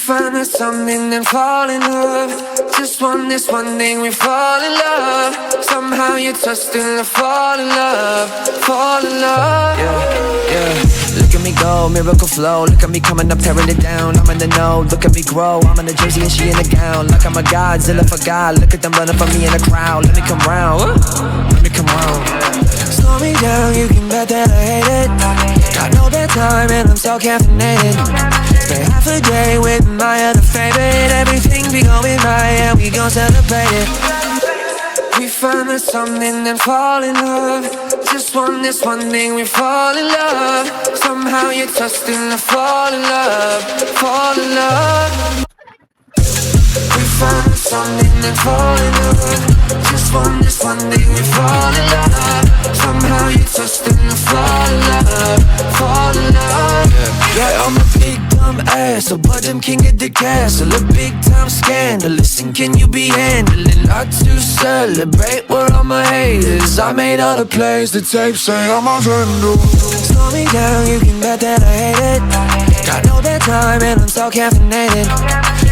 find us something and fall in love. Just want this one thing, we fall in love. Somehow you trust and I fall in love. Fall in love. Yeah. Look at me go, miracle flow. Look at me coming up, tearing it down. I'm in the know, look at me grow. I'm in a jersey and she in a gown. Like I'm a Godzilla for God. Look at them running for me in the crowd. Let me come round, let me come round. Slow me down, you can bet that I hate it. Got no bedtime and I'm so caffeinated. Spend half a day with my other favorite. Everything be going right and we gon' celebrate it. We find us something and fall in love. Just want this one thing, we fall in love. Somehow you trust and I fall in love. Fall in love. We find us something and fall in love. Just want this one thing, we fall in love. Somehow you trust and I fall in love. Fall in love. Yeah, I'm a big dumb ass, so but them king of the castle. A big time scandal, listen, can you be handling? Not to celebrate, we're all my haters. I made all the plays, the tape say I'm a handle. Slow me down, you can bet that I hate it. Got no bedtime and I'm so caffeinated.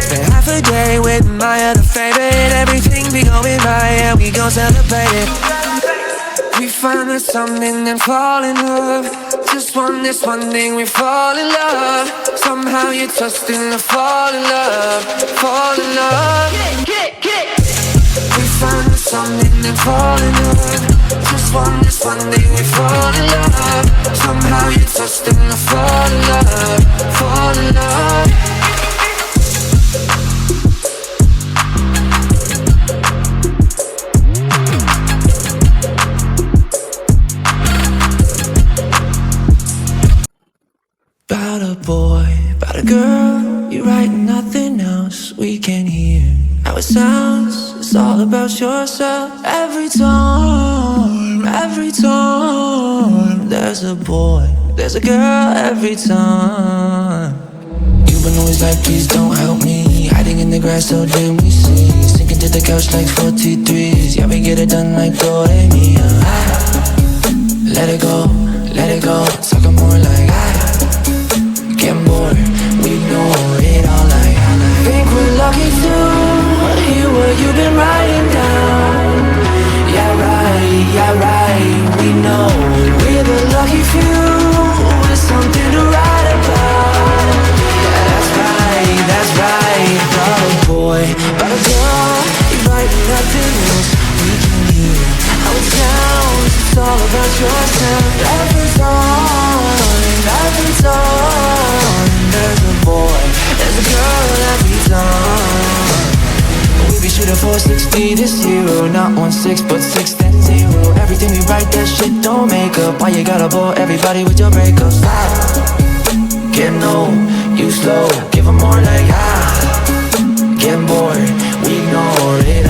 Spend half a day with my other favorite. Everything be going right and we gon' celebrate it. We find us something and fall in love. Just want this one thing, we fall in love. Somehow you trust and I fall in love. Fall in love. We find us something and fall in love. Just want this one thing, we fall in love. Somehow you trust and I fall in love. Fall in love. About a boy, about a girl, you write nothing else we can hear. How it sounds, it's all about yourself. Every time there's a boy, there's a girl every time. You've been always like, please don't help me. Hiding in the grass so then we see. Sinking to the couch like 43s. Yeah, we get it done like do re mi. Let it go, talking more like getting bored, we ignore it all like think we're lucky to hear what you've been writing down. Yeah right, we know we're the lucky few with something to write about. Yeah, that's right, about a boy, about a girl, you write nothing else we can hear. How it sounds, it's all about yourself. Every time there's a boy, there's a girl every time. We be shooting for 60 this year, not 1-6 but 6 then 0. Everything we write, that shit don't make up. Why you gotta bore everybody with your breakups? Get no, you slow, give 'em more like getting bored, we ignore it